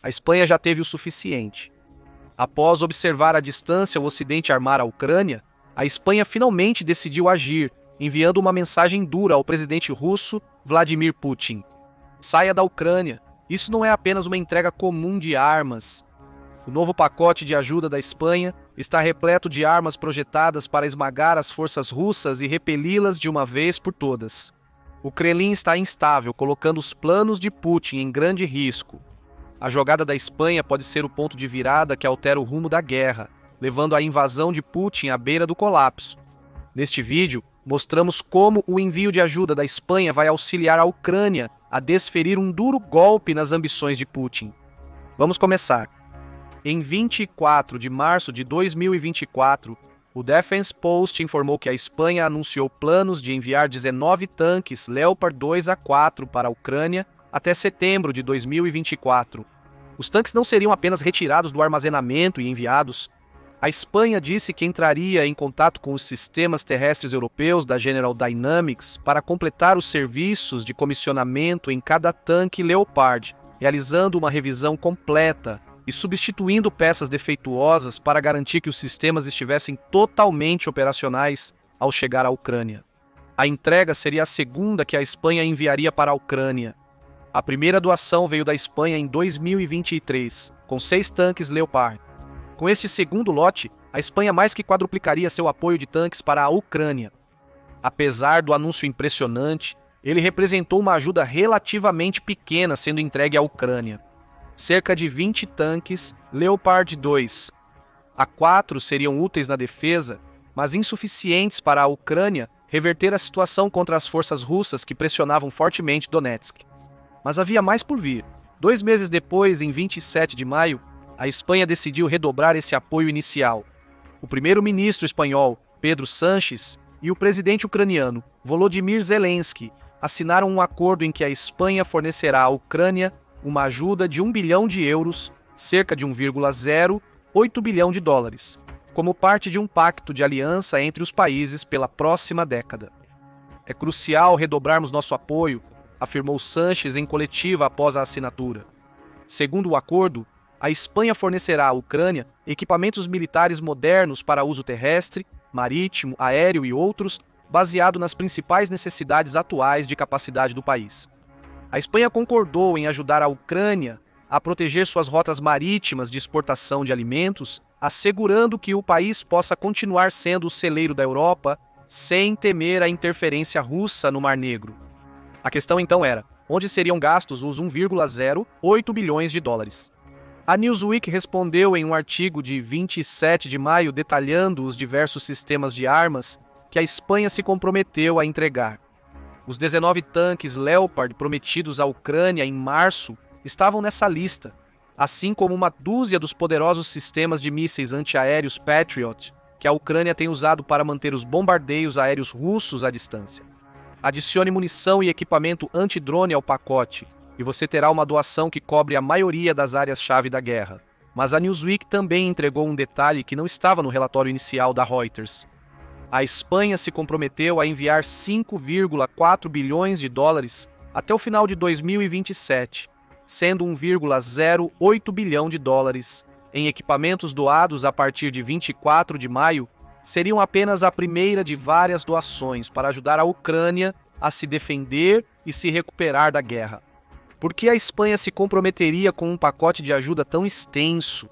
a Espanha já teve o suficiente. Após observar à distância o Ocidente armar a Ucrânia, a Espanha finalmente decidiu agir, enviando uma mensagem dura ao presidente russo Vladimir Putin. Saia da Ucrânia. Isso não é apenas uma entrega comum de armas. O novo pacote de ajuda da Espanha está repleto de armas projetadas para esmagar as forças russas e repeli-las de uma vez por todas. O Kremlin está instável, colocando os planos de Putin em grande risco. A jogada da Espanha pode ser o ponto de virada que altera o rumo da guerra, levando a invasão de Putin à beira do colapso. Neste vídeo, mostramos como o envio de ajuda da Espanha vai auxiliar a Ucrânia a desferir um duro golpe nas ambições de Putin. Vamos começar. Em 24 de março de 2024, o Defense Post informou que a Espanha anunciou planos de enviar 19 tanques Leopard 2A4 para a Ucrânia até setembro de 2024. Os tanques não seriam apenas retirados do armazenamento e enviados. A Espanha disse que entraria em contato com os sistemas terrestres europeus da General Dynamics para completar os serviços de comissionamento em cada tanque Leopard, realizando uma revisão completa e substituindo peças defeituosas para garantir que os sistemas estivessem totalmente operacionais ao chegar à Ucrânia. A entrega seria a segunda que a Espanha enviaria para a Ucrânia. A primeira doação veio da Espanha em 2023, com 6 tanques Leopard. Com este segundo lote, a Espanha mais que quadruplicaria seu apoio de tanques para a Ucrânia. Apesar do anúncio impressionante, ele representou uma ajuda relativamente pequena sendo entregue à Ucrânia. Cerca de 20 tanques Leopard 2. A4 seriam úteis na defesa, mas insuficientes para a Ucrânia reverter a situação contra as forças russas que pressionavam fortemente Donetsk. Mas havia mais por vir. 2 meses depois, em 27 de maio, a Espanha decidiu redobrar esse apoio inicial. O primeiro-ministro espanhol, Pedro Sánchez, e o presidente ucraniano, Volodymyr Zelensky, assinaram um acordo em que a Espanha fornecerá à Ucrânia uma ajuda de 1 bilhão de euros, cerca de 1,08 bilhão de dólares, como parte de um pacto de aliança entre os países pela próxima década. É crucial redobrarmos nosso apoio, afirmou Sánchez em coletiva após a assinatura. Segundo o acordo, a Espanha fornecerá à Ucrânia equipamentos militares modernos para uso terrestre, marítimo, aéreo e outros, baseado nas principais necessidades atuais de capacidade do país. A Espanha concordou em ajudar a Ucrânia a proteger suas rotas marítimas de exportação de alimentos, assegurando que o país possa continuar sendo o celeiro da Europa sem temer a interferência russa no Mar Negro. A questão então era, onde seriam gastos os 1,08 bilhões de dólares? A Newsweek respondeu em um artigo de 27 de maio detalhando os diversos sistemas de armas que a Espanha se comprometeu a entregar. Os 19 tanques Leopard prometidos à Ucrânia em março estavam nessa lista, assim como uma dúzia dos poderosos sistemas de mísseis antiaéreos Patriot que a Ucrânia tem usado para manter os bombardeios aéreos russos à distância. Adicione munição e equipamento antidrone ao pacote, e você terá uma doação que cobre a maioria das áreas-chave da guerra. Mas a Newsweek também entregou um detalhe que não estava no relatório inicial da Reuters. A Espanha se comprometeu a enviar 5,4 bilhões de dólares até o final de 2027, sendo 1,08 bilhão de dólares em equipamentos doados a partir de 24 de maio, seriam apenas a primeira de várias doações para ajudar a Ucrânia a se defender e se recuperar da guerra. Por que a Espanha se comprometeria com um pacote de ajuda tão extenso?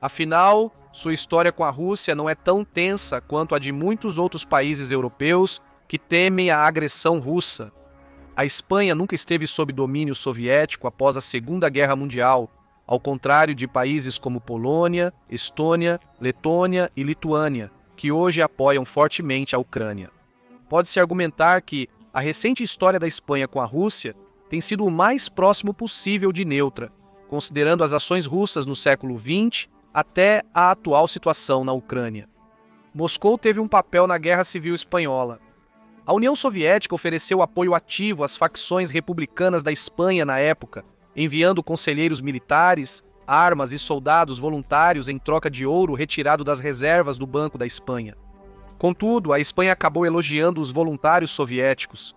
Afinal, sua história com a Rússia não é tão tensa quanto a de muitos outros países europeus que temem a agressão russa. A Espanha nunca esteve sob domínio soviético após a Segunda Guerra Mundial, ao contrário de países como Polônia, Estônia, Letônia e Lituânia, que hoje apoiam fortemente a Ucrânia. Pode-se argumentar que a recente história da Espanha com a Rússia tem sido o mais próximo possível de neutra, considerando as ações russas no século XX até a atual situação na Ucrânia. Moscou teve um papel na Guerra Civil Espanhola. A União Soviética ofereceu apoio ativo às facções republicanas da Espanha na época, enviando conselheiros militares, armas e soldados voluntários em troca de ouro retirado das reservas do Banco da Espanha. Contudo, a Espanha acabou elogiando os voluntários soviéticos.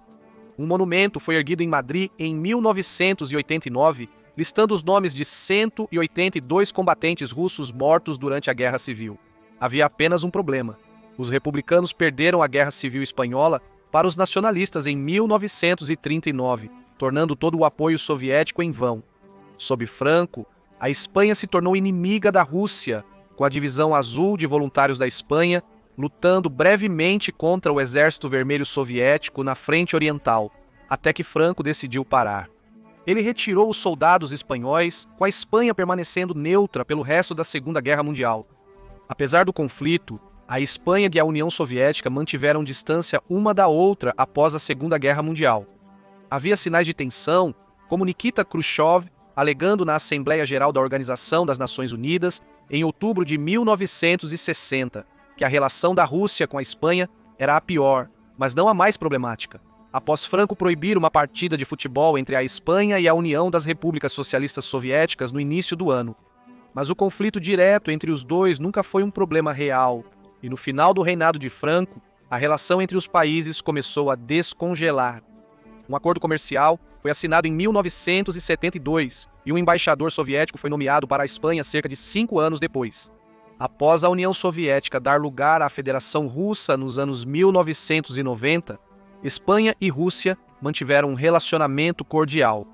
Um monumento foi erguido em Madrid em 1989 listando os nomes de 182 combatentes russos mortos durante a Guerra Civil. Havia apenas um problema. Os republicanos perderam a Guerra Civil Espanhola para os nacionalistas em 1939, tornando todo o apoio soviético em vão. Sob Franco, a Espanha se tornou inimiga da Rússia, com a Divisão Azul de Voluntários da Espanha lutando brevemente contra o Exército Vermelho Soviético na frente oriental, até que Franco decidiu parar. Ele retirou os soldados espanhóis, com a Espanha permanecendo neutra pelo resto da Segunda Guerra Mundial. Apesar do conflito, a Espanha e a União Soviética mantiveram distância uma da outra após a Segunda Guerra Mundial. Havia sinais de tensão, como Nikita Khrushchev alegando na Assembleia Geral da Organização das Nações Unidas, em outubro de 1960, que a relação da Rússia com a Espanha era a pior, mas não a mais problemática, após Franco proibir uma partida de futebol entre a Espanha e a União das Repúblicas Socialistas Soviéticas no início do ano. Mas o conflito direto entre os dois nunca foi um problema real, e no final do reinado de Franco, a relação entre os países começou a descongelar. Um acordo comercial foi assinado em 1972 e um embaixador soviético foi nomeado para a Espanha cerca de 5 anos depois. Após a União Soviética dar lugar à Federação Russa nos anos 1990, Espanha e Rússia mantiveram um relacionamento cordial.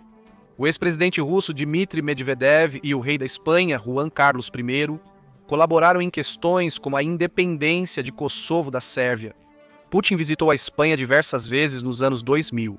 O ex-presidente russo Dmitry Medvedev e o rei da Espanha, Juan Carlos I, colaboraram em questões como a independência de Kosovo da Sérvia. Putin visitou a Espanha diversas vezes nos anos 2000.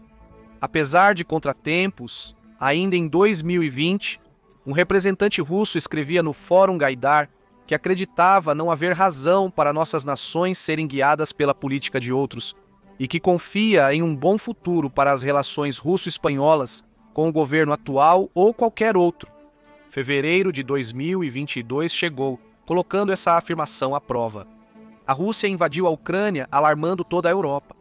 Apesar de contratempos, ainda em 2020, um representante russo escrevia no Fórum Gaidar que acreditava não haver razão para nossas nações serem guiadas pela política de outros e que confia em um bom futuro para as relações russo-espanholas com o governo atual ou qualquer outro. Fevereiro de 2022 chegou, colocando essa afirmação à prova. A Rússia invadiu a Ucrânia, alarmando toda a Europa.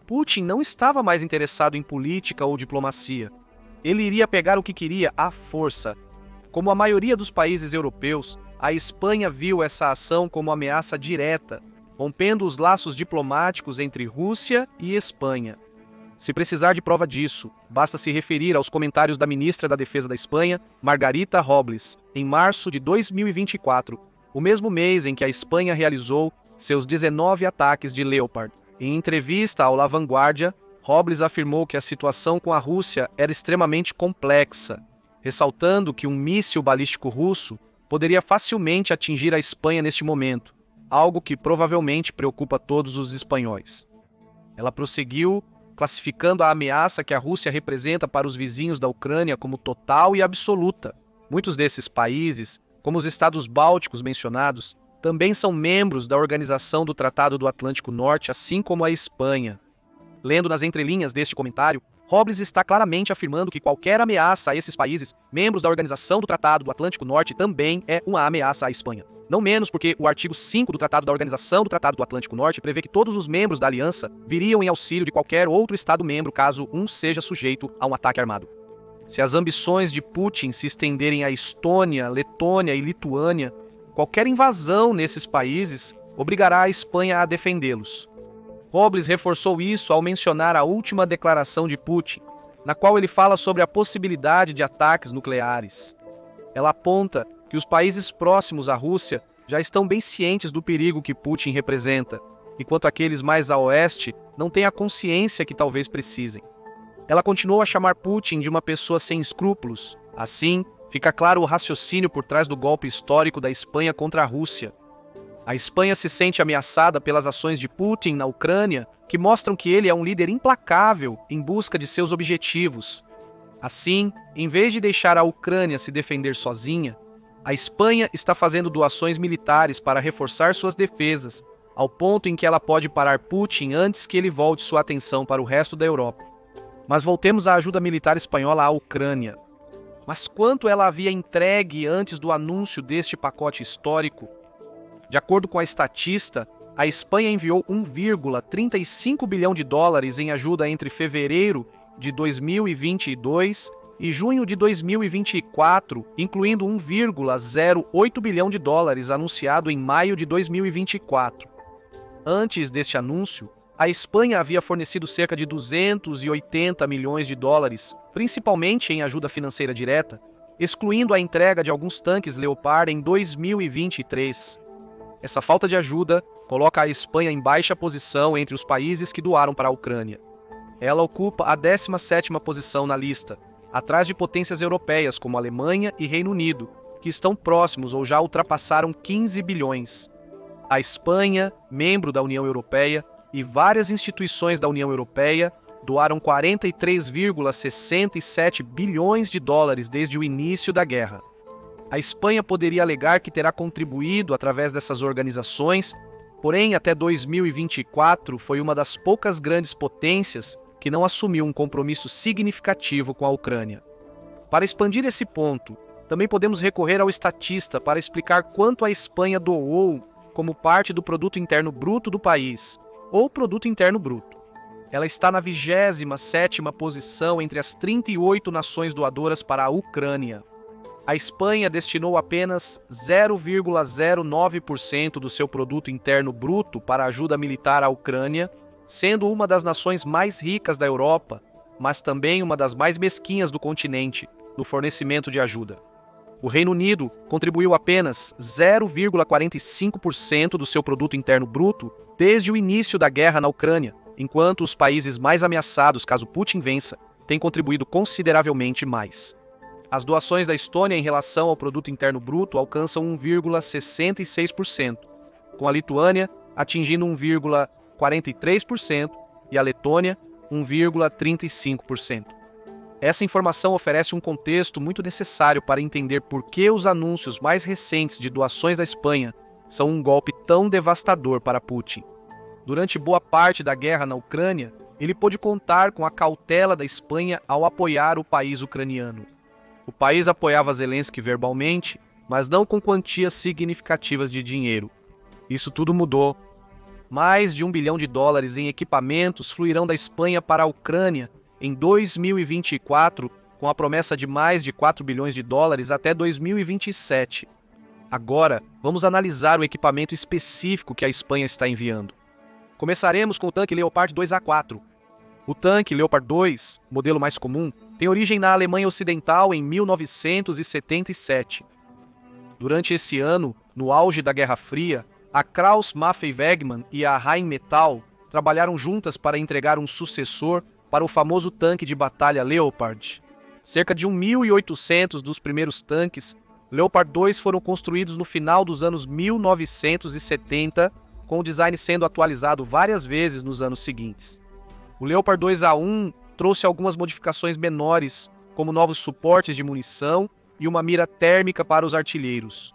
Putin não estava mais interessado em política ou diplomacia. Ele iria pegar o que queria à força. Como a maioria dos países europeus, a Espanha viu essa ação como ameaça direta, rompendo os laços diplomáticos entre Rússia e Espanha. Se precisar de prova disso, basta se referir aos comentários da ministra da Defesa da Espanha, Margarita Robles, em março de 2024, o mesmo mês em que a Espanha realizou seus 19 ataques de Leopard. Em entrevista ao La Vanguardia, Robles afirmou que a situação com a Rússia era extremamente complexa, ressaltando que um míssil balístico russo poderia facilmente atingir a Espanha neste momento, algo que provavelmente preocupa todos os espanhóis. Ela prosseguiu, classificando a ameaça que a Rússia representa para os vizinhos da Ucrânia como total e absoluta. Muitos desses países, como os estados bálticos mencionados, também são membros da Organização do Tratado do Atlântico Norte, assim como a Espanha. Lendo nas entrelinhas deste comentário, Robles está claramente afirmando que qualquer ameaça a esses países, membros da Organização do Tratado do Atlântico Norte, também é uma ameaça à Espanha. Não menos porque o artigo 5 do Tratado da Organização do Tratado do Atlântico Norte prevê que todos os membros da aliança viriam em auxílio de qualquer outro Estado-membro caso um seja sujeito a um ataque armado. Se as ambições de Putin se estenderem à Estônia, Letônia e Lituânia, qualquer invasão nesses países obrigará a Espanha a defendê-los. Robles reforçou isso ao mencionar a última declaração de Putin, na qual ele fala sobre a possibilidade de ataques nucleares. Ela aponta que os países próximos à Rússia já estão bem cientes do perigo que Putin representa, enquanto aqueles mais a oeste não têm a consciência que talvez precisem. Ela continuou a chamar Putin de uma pessoa sem escrúpulos. Assim, fica claro o raciocínio por trás do golpe histórico da Espanha contra a Rússia. A Espanha se sente ameaçada pelas ações de Putin na Ucrânia, que mostram que ele é um líder implacável em busca de seus objetivos. Assim, em vez de deixar a Ucrânia se defender sozinha, a Espanha está fazendo doações militares para reforçar suas defesas, ao ponto em que ela pode parar Putin antes que ele volte sua atenção para o resto da Europa. Mas voltemos à ajuda militar espanhola à Ucrânia. Mas quanto ela havia entregue antes do anúncio deste pacote histórico? De acordo com a estatista, a Espanha enviou 1,35 bilhão de dólares em ajuda entre fevereiro de 2022 e junho de 2024, incluindo 1,08 bilhão de dólares anunciado em maio de 2024. Antes deste anúncio, a Espanha havia fornecido cerca de 280 milhões de dólares, principalmente em ajuda financeira direta, excluindo a entrega de alguns tanques Leopard em 2023. Essa falta de ajuda coloca a Espanha em baixa posição entre os países que doaram para a Ucrânia. Ela ocupa a 17ª posição na lista, atrás de potências europeias como Alemanha e Reino Unido, que estão próximos ou já ultrapassaram 15 bilhões. A Espanha, membro da União Europeia, e várias instituições da União Europeia doaram 43,67 bilhões de dólares desde o início da guerra. A Espanha poderia alegar que terá contribuído através dessas organizações, porém, até 2024 foi uma das poucas grandes potências que não assumiu um compromisso significativo com a Ucrânia. Para expandir esse ponto, também podemos recorrer ao estatista para explicar quanto a Espanha doou como parte do Produto Interno Bruto do país, ou Produto Interno Bruto. Ela está na 27ª posição entre as 38 nações doadoras para a Ucrânia. A Espanha destinou apenas 0,09% do seu Produto Interno Bruto para ajuda militar à Ucrânia, sendo uma das nações mais ricas da Europa, mas também uma das mais mesquinhas do continente, no fornecimento de ajuda. O Reino Unido contribuiu apenas 0,45% do seu Produto Interno Bruto desde o início da guerra na Ucrânia, enquanto os países mais ameaçados caso Putin vença têm contribuído consideravelmente mais. As doações da Estônia em relação ao Produto Interno Bruto alcançam 1,66%, com a Lituânia atingindo 1,43% e a Letônia 1,35%. Essa informação oferece um contexto muito necessário para entender por que os anúncios mais recentes de doações da Espanha são um golpe tão devastador para Putin. Durante boa parte da guerra na Ucrânia, ele pôde contar com a cautela da Espanha ao apoiar o país ucraniano. O país apoiava Zelensky verbalmente, mas não com quantias significativas de dinheiro. Isso tudo mudou. Mais de $1 bilhão em equipamentos fluirão da Espanha para a Ucrânia em 2024, com a promessa de mais de $4 bilhões até 2027. Agora, vamos analisar o equipamento específico que a Espanha está enviando. Começaremos com o tanque Leopard 2A4. O tanque Leopard 2, modelo mais comum, tem origem na Alemanha Ocidental em 1977. Durante esse ano, no auge da Guerra Fria, a Krauss-Maffei-Wegmann e a Rheinmetall trabalharam juntas para entregar um sucessor para o famoso tanque de batalha Leopard. Cerca de 1.800 dos primeiros tanques Leopard 2 foram construídos no final dos anos 1970, com o design sendo atualizado várias vezes nos anos seguintes. O Leopard 2A1 trouxe algumas modificações menores, como novos suportes de munição e uma mira térmica para os artilheiros.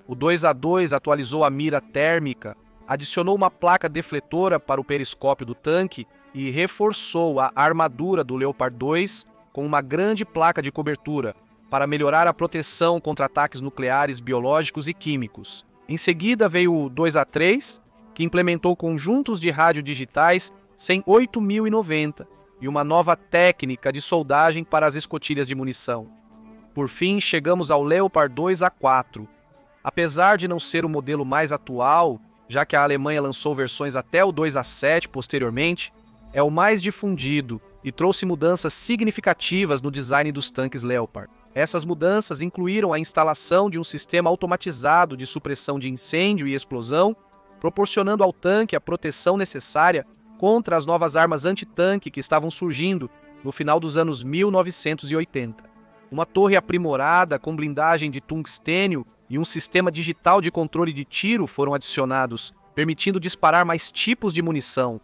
O 2A2 atualizou a mira térmica, adicionou uma placa defletora para o periscópio do tanque e reforçou a armadura do Leopard 2 com uma grande placa de cobertura para melhorar a proteção contra ataques nucleares, biológicos e químicos. Em seguida veio o 2A3, que implementou conjuntos de rádio digitais SEM 8090 e uma nova técnica de soldagem para as escotilhas de munição. Por fim, chegamos ao Leopard 2A4. Apesar de não ser o modelo mais atual, já que a Alemanha lançou versões até o 2A7 posteriormente, é o mais difundido e trouxe mudanças significativas no design dos tanques Leopard. Essas mudanças incluíram a instalação de um sistema automatizado de supressão de incêndio e explosão, proporcionando ao tanque a proteção necessária contra as novas armas antitanque que estavam surgindo no final dos anos 1980. Uma torre aprimorada com blindagem de tungstênio e um sistema digital de controle de tiro foram adicionados, permitindo disparar mais tipos de munição.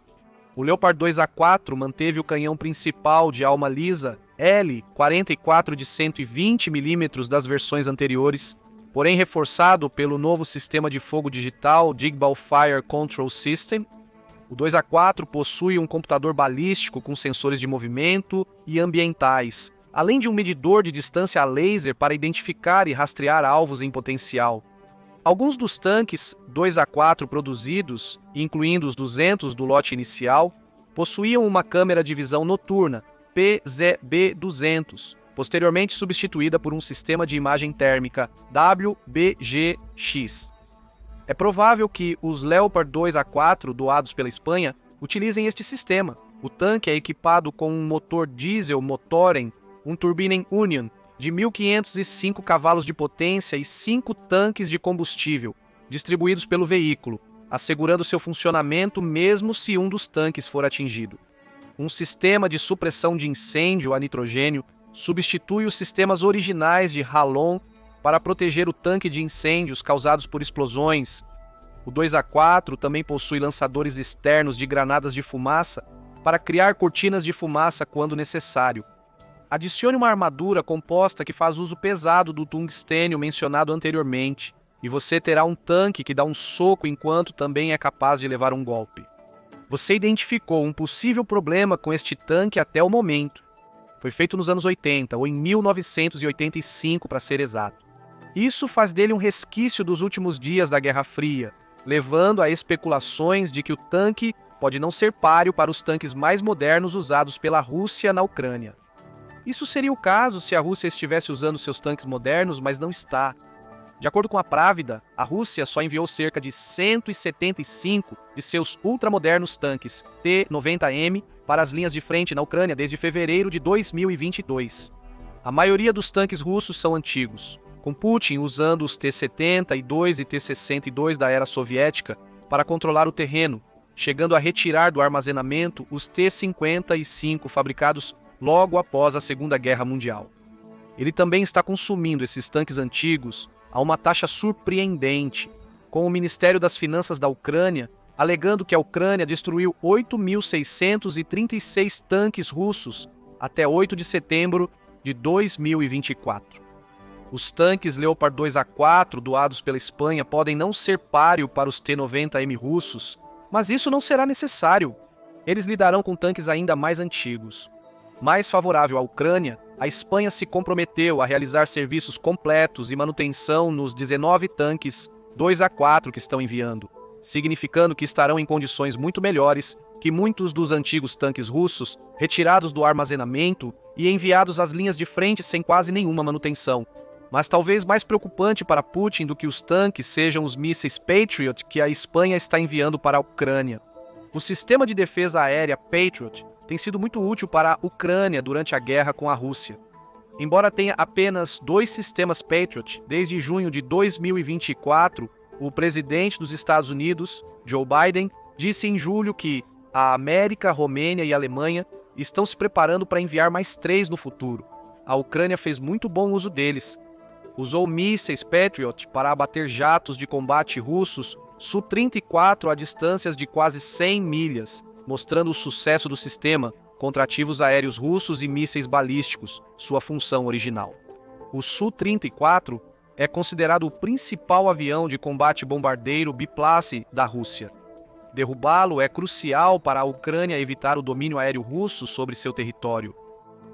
O Leopard 2A4 manteve o canhão principal de alma lisa L44 de 120 mm das versões anteriores, porém reforçado pelo novo sistema de fogo digital Digbal Fire Control System. O 2A4 possui um computador balístico com sensores de movimento e ambientais, além de um medidor de distância a laser para identificar e rastrear alvos em potencial. Alguns dos tanques 2A4 produzidos, incluindo os 200 do lote inicial, possuíam uma câmera de visão noturna, PZB-200, posteriormente substituída por um sistema de imagem térmica WBGX. É provável que os Leopard 2A4 doados pela Espanha utilizem este sistema. O tanque é equipado com um motor diesel Motoren, um Turbinen Union de 1.505 cavalos de potência e 5 tanques de combustível, distribuídos pelo veículo, assegurando seu funcionamento mesmo se um dos tanques for atingido. Um sistema de supressão de incêndio a nitrogênio substitui os sistemas originais de Halon para proteger o tanque de incêndios causados por explosões. O 2A4 também possui lançadores externos de granadas de fumaça para criar cortinas de fumaça quando necessário. Adicione uma armadura composta que faz uso pesado do tungstênio mencionado anteriormente, e você terá um tanque que dá um soco enquanto também é capaz de levar um golpe. Você identificou um possível problema com este tanque até o momento. Foi feito nos anos 80, ou em 1985 para ser exato. Isso faz dele um resquício dos últimos dias da Guerra Fria, levando a especulações de que o tanque pode não ser páreo para os tanques mais modernos usados pela Rússia na Ucrânia. Isso seria o caso se a Rússia estivesse usando seus tanques modernos, mas não está. De acordo com a Pravda, a Rússia só enviou cerca de 175 de seus ultramodernos tanques T-90M para as linhas de frente na Ucrânia desde fevereiro de 2022. A maioria dos tanques russos são antigos, com Putin usando os T-72 e T-62 da era soviética para controlar o terreno, chegando a retirar do armazenamento os T-55 fabricados logo após a Segunda Guerra Mundial. Ele também está consumindo esses tanques antigos a uma taxa surpreendente, com o Ministério das Finanças da Ucrânia alegando que a Ucrânia destruiu 8.636 tanques russos até 8 de setembro de 2024. Os tanques Leopard 2A4 doados pela Espanha podem não ser páreo para os T-90M russos, mas isso não será necessário. Eles lidarão com tanques ainda mais antigos. Mais favorável à Ucrânia, a Espanha se comprometeu a realizar serviços completos e manutenção nos 19 tanques 2A4 que estão enviando, significando que estarão em condições muito melhores que muitos dos antigos tanques russos, retirados do armazenamento e enviados às linhas de frente sem quase nenhuma manutenção. Mas talvez mais preocupante para Putin do que os tanques sejam os mísseis Patriot que a Espanha está enviando para a Ucrânia. O sistema de defesa aérea Patriot tem sido muito útil para a Ucrânia durante a guerra com a Rússia. Embora tenha apenas 2 sistemas Patriot desde junho de 2024, o presidente dos Estados Unidos, Joe Biden, disse em julho que a América, Romênia e Alemanha estão se preparando para enviar mais 3 no futuro. A Ucrânia fez muito bom uso deles. Usou mísseis Patriot para abater jatos de combate russos Su-34 a distâncias de quase 100 milhas, mostrando o sucesso do sistema contra ativos aéreos russos e mísseis balísticos, sua função original. O Su-34 é considerado o principal avião de combate bombardeiro biplace da Rússia. Derrubá-lo é crucial para a Ucrânia evitar o domínio aéreo russo sobre seu território.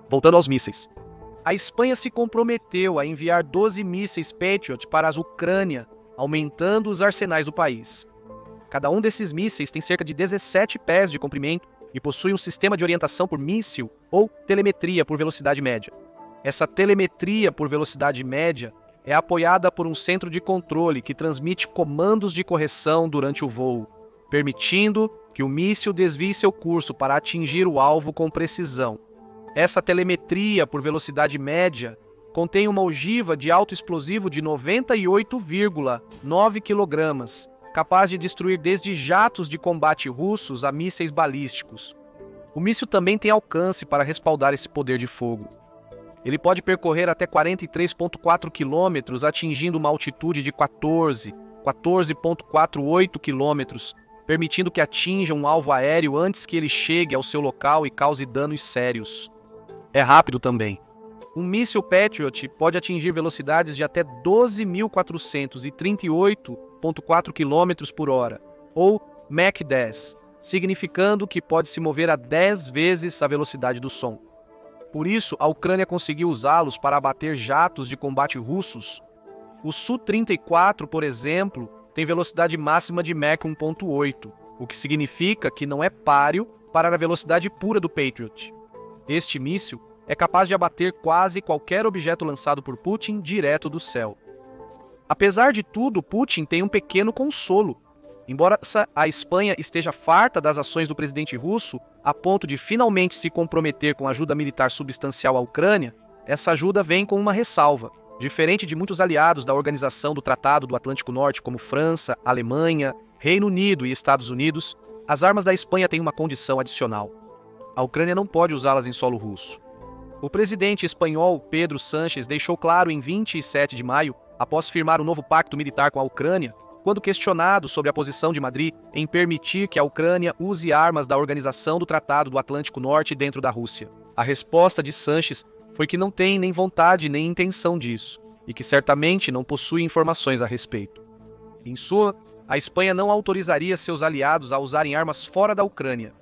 Voltando aos mísseis. A Espanha se comprometeu a enviar 12 mísseis Patriot para a Ucrânia, aumentando os arsenais do país. Cada um desses mísseis tem cerca de 17 pés de comprimento e possui um sistema de orientação por míssil ou telemetria por velocidade média. Essa telemetria por velocidade média é apoiada por um centro de controle que transmite comandos de correção durante o voo, permitindo que o míssil desvie seu curso para atingir o alvo com precisão. Essa telemetria por velocidade média contém uma ogiva de alto explosivo de 98,9 kg, capaz de destruir desde jatos de combate russos a mísseis balísticos. O míssil também tem alcance para respaldar esse poder de fogo. Ele pode percorrer até 43,4 km, atingindo uma altitude de 14,48 km, permitindo que atinja um alvo aéreo antes que ele chegue ao seu local e cause danos sérios. É rápido também. Um míssil Patriot pode atingir velocidades de até 12.438,4 km por hora, ou Mach 10, significando que pode se mover a 10 vezes a velocidade do som. Por isso, a Ucrânia conseguiu usá-los para abater jatos de combate russos. O Su-34, por exemplo, tem velocidade máxima de Mach 1.8, o que significa que não é páreo para a velocidade pura do Patriot. Este míssil é capaz de abater quase qualquer objeto lançado por Putin direto do céu. Apesar de tudo, Putin tem um pequeno consolo. Embora a Espanha esteja farta das ações do presidente russo, a ponto de finalmente se comprometer com ajuda militar substancial à Ucrânia, Essa ajuda vem com uma ressalva. Diferente de muitos aliados da Organização do Tratado do Atlântico Norte, como França, Alemanha, Reino Unido e Estados Unidos, as armas da Espanha têm uma condição adicional. A Ucrânia não pode usá-las em solo russo. O presidente espanhol Pedro Sánchez deixou claro em 27 de maio, após firmar um novo pacto militar com a Ucrânia, quando questionado sobre a posição de Madrid em permitir que a Ucrânia use armas da Organização do Tratado do Atlântico Norte dentro da Rússia. A resposta de Sánchez foi que não tem nem vontade nem intenção disso, e que certamente não possui informações a respeito. Em suma, a Espanha não autorizaria seus aliados a usarem armas fora da Ucrânia.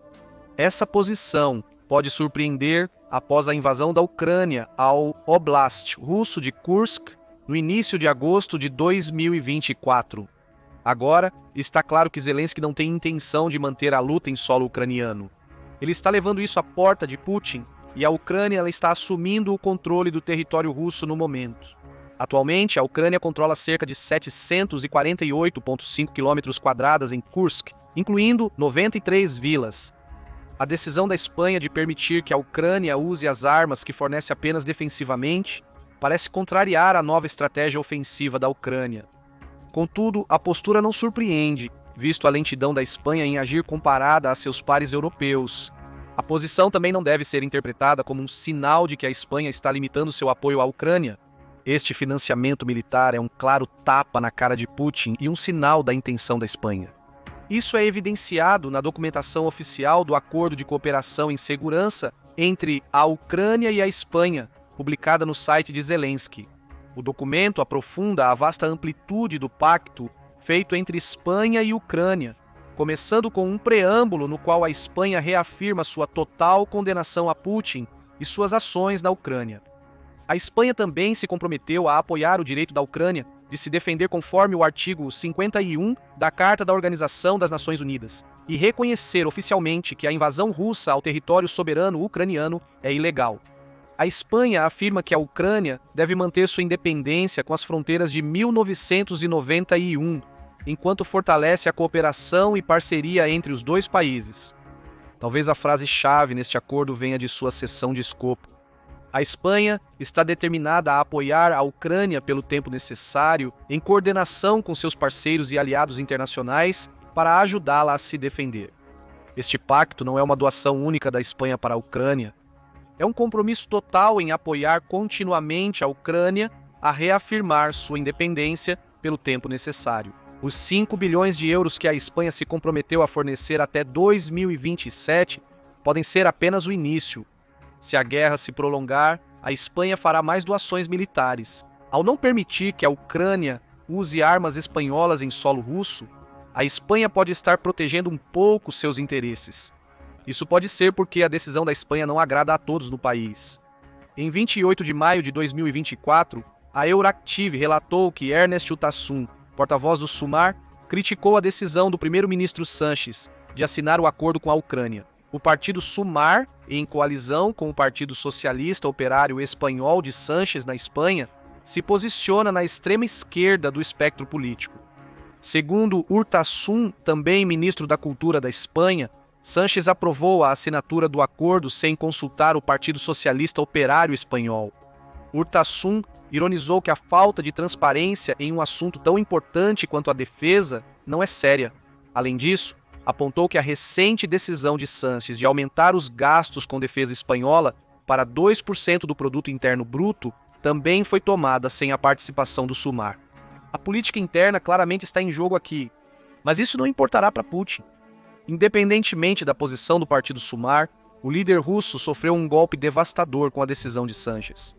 Essa posição pode surpreender após a invasão da Ucrânia ao Oblast russo de Kursk no início de agosto de 2024. Agora, está claro que Zelensky não tem intenção de manter a luta em solo ucraniano. Ele está levando isso à porta de Putin e a Ucrânia ela está assumindo o controle do território russo no momento. Atualmente, a Ucrânia controla cerca de 748,5 km² em Kursk, incluindo 93 vilas. A decisão da Espanha de permitir que a Ucrânia use as armas que fornece apenas defensivamente parece contrariar a nova estratégia ofensiva da Ucrânia. Contudo, a postura não surpreende, visto a lentidão da Espanha em agir comparada a seus pares europeus. A posição também não deve ser interpretada como um sinal de que a Espanha está limitando seu apoio à Ucrânia. Este financiamento militar é um claro tapa na cara de Putin e um sinal da intenção da Espanha. Isso é evidenciado na documentação oficial do Acordo de Cooperação em Segurança entre a Ucrânia e a Espanha, publicada no site de Zelensky. O documento aprofunda a vasta amplitude do pacto feito entre Espanha e Ucrânia, começando com um preâmbulo no qual a Espanha reafirma sua total condenação a Putin e suas ações na Ucrânia. A Espanha também se comprometeu a apoiar o direito da Ucrânia de se defender conforme o artigo 51 da Carta da Organização das Nações Unidas e reconhecer oficialmente que a invasão russa ao território soberano ucraniano é ilegal. A Espanha afirma que a Ucrânia deve manter sua independência com as fronteiras de 1991, enquanto fortalece a cooperação e parceria entre os dois países. Talvez a frase-chave neste acordo venha de sua seção de escopo. A Espanha está determinada a apoiar a Ucrânia pelo tempo necessário, em coordenação com seus parceiros e aliados internacionais, para ajudá-la a se defender. Este pacto não é uma doação única da Espanha para a Ucrânia. É um compromisso total em apoiar continuamente a Ucrânia a reafirmar sua independência pelo tempo necessário. Os 5 bilhões de euros que a Espanha se comprometeu a fornecer até 2027 podem ser apenas o início. Se a guerra se prolongar, a Espanha fará mais doações militares. Ao não permitir que a Ucrânia use armas espanholas em solo russo, a Espanha pode estar protegendo um pouco seus interesses. Isso pode ser porque a decisão da Espanha não agrada a todos no país. Em 28 de maio de 2024, a Euractiv relatou que Ernest Utasun, porta-voz do Sumar, criticou a decisão do primeiro-ministro Sánchez de assinar o acordo com a Ucrânia. O partido Sumar, em coalizão com o Partido Socialista Operário Espanhol de Sánchez na Espanha, se posiciona na extrema esquerda do espectro político. Segundo Urtasun, também ministro da Cultura da Espanha, Sánchez aprovou a assinatura do acordo sem consultar o Partido Socialista Operário Espanhol. Urtasun ironizou que a falta de transparência em um assunto tão importante quanto a defesa não é séria. Além disso, apontou que a recente decisão de Sánchez de aumentar os gastos com defesa espanhola para 2% do produto interno bruto também foi tomada sem a participação do Sumar. A política interna claramente está em jogo aqui, mas isso não importará para Putin. Independentemente da posição do partido Sumar, o líder russo sofreu um golpe devastador com a decisão de Sánchez.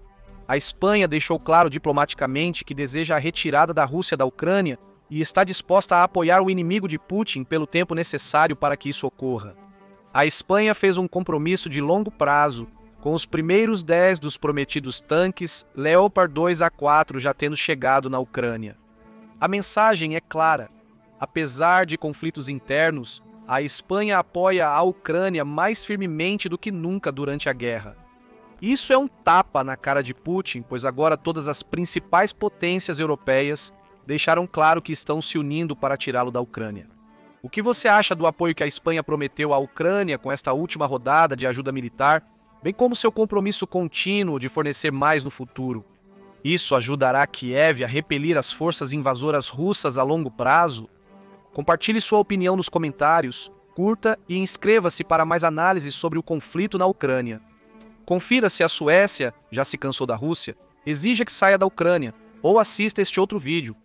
A Espanha deixou claro diplomaticamente que deseja a retirada da Rússia da Ucrânia e está disposta a apoiar o inimigo de Putin pelo tempo necessário para que isso ocorra. A Espanha fez um compromisso de longo prazo, com os primeiros 10 dos prometidos tanques Leopard 2A4 já tendo chegado na Ucrânia. A mensagem é clara. Apesar de conflitos internos, a Espanha apoia a Ucrânia mais firmemente do que nunca durante a guerra. Isso é um tapa na cara de Putin, pois agora todas as principais potências europeias deixaram claro que estão se unindo para tirá-lo da Ucrânia. O que você acha do apoio que a Espanha prometeu à Ucrânia com esta última rodada de ajuda militar bem como seu compromisso contínuo de fornecer mais no futuro. Isso ajudará Kiev a repelir as forças invasoras russas a longo prazo? Compartilhe sua opinião nos comentários, curta e inscreva-se para mais análises sobre o conflito na Ucrânia. Confira se a Suécia já se cansou da Rússia, exija que saia da Ucrânia ou assista este outro vídeo.